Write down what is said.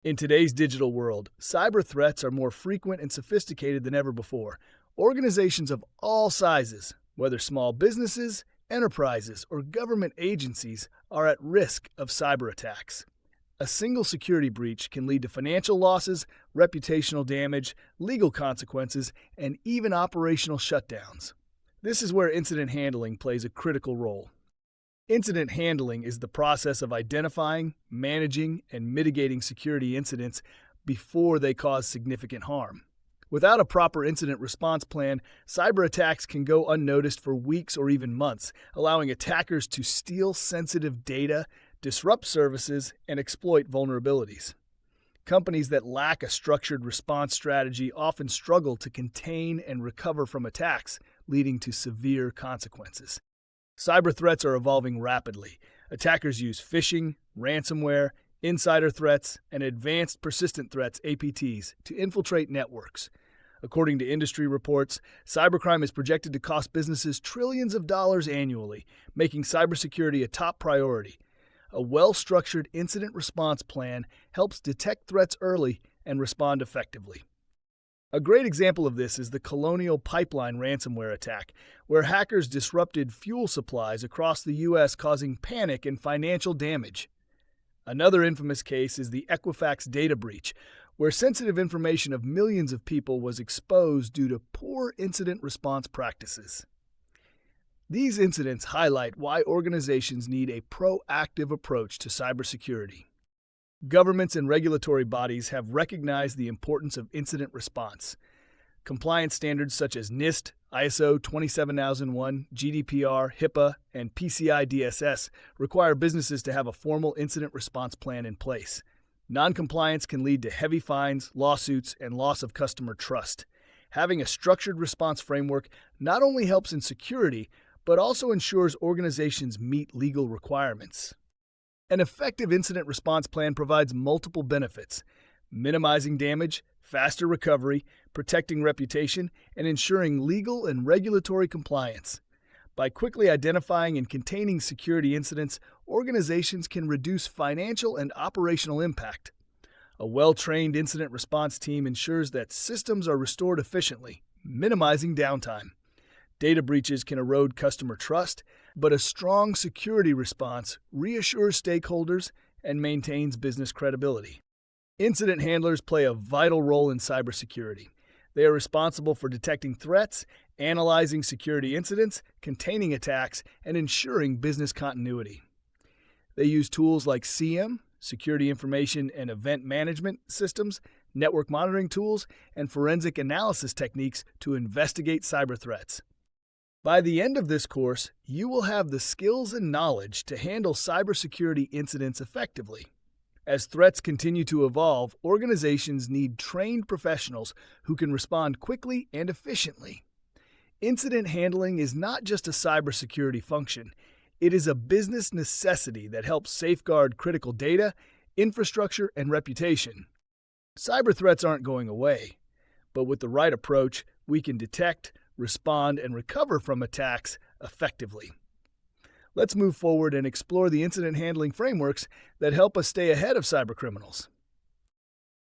In today's digital world, cyber threats are more frequent and sophisticated than ever before. Organizations of all sizes, whether small businesses, enterprises, or government agencies, are at risk of cyber attacks. A single security breach can lead to financial losses, reputational damage, legal consequences, and even operational shutdowns. This is where incident handling plays a critical role. Incident handling is the process of identifying, managing, and mitigating security incidents before they cause significant harm. Without a proper incident response plan, cyber attacks can go unnoticed for weeks or even months, allowing attackers to steal sensitive data, disrupt services, and exploit vulnerabilities. Companies that lack a structured response strategy often struggle to contain and recover from attacks, leading to severe consequences. Cyber threats are evolving rapidly. Attackers use phishing, ransomware, insider threats, and advanced persistent threats (APTs) to infiltrate networks. According to industry reports, cybercrime is projected to cost businesses trillions of dollars annually, making cybersecurity a top priority. A well-structured incident response plan helps detect threats early and respond effectively. A great example of this is the Colonial Pipeline ransomware attack, where hackers disrupted fuel supplies across the U.S., causing panic and financial damage. Another infamous case is the Equifax data breach, where sensitive information of millions of people was exposed due to poor incident response practices. These incidents highlight why organizations need a proactive approach to cybersecurity. Governments and regulatory bodies have recognized the importance of incident response. Compliance standards such as NIST, ISO 27001, GDPR, HIPAA, and PCI DSS require businesses to have a formal incident response plan in place. Noncompliance can lead to heavy fines, lawsuits, and loss of customer trust. Having a structured response framework not only helps in security, but also ensures organizations meet legal requirements. An effective incident response plan provides multiple benefits: minimizing damage, faster recovery, protecting reputation, and ensuring legal and regulatory compliance. By quickly identifying and containing security incidents, organizations can reduce financial and operational impact. A well-trained incident response team ensures that systems are restored efficiently, minimizing downtime. Data breaches can erode customer trust, but a strong security response reassures stakeholders and maintains business credibility. Incident handlers play a vital role in cybersecurity. They are responsible for detecting threats, analyzing security incidents, containing attacks, and ensuring business continuity. They use tools like SIEM, security information and event management systems, network monitoring tools, and forensic analysis techniques to investigate cyber threats. By the end of this course, you will have the skills and knowledge to handle cybersecurity incidents effectively. As threats continue to evolve, organizations need trained professionals who can respond quickly and efficiently. Incident handling is not just a cybersecurity function. It is a business necessity that helps safeguard critical data, infrastructure, and reputation. Cyber threats aren't going away, but with the right approach, we can detect, respond, and recover from attacks effectively. Let's move forward and explore the incident handling frameworks that help us stay ahead of cybercriminals.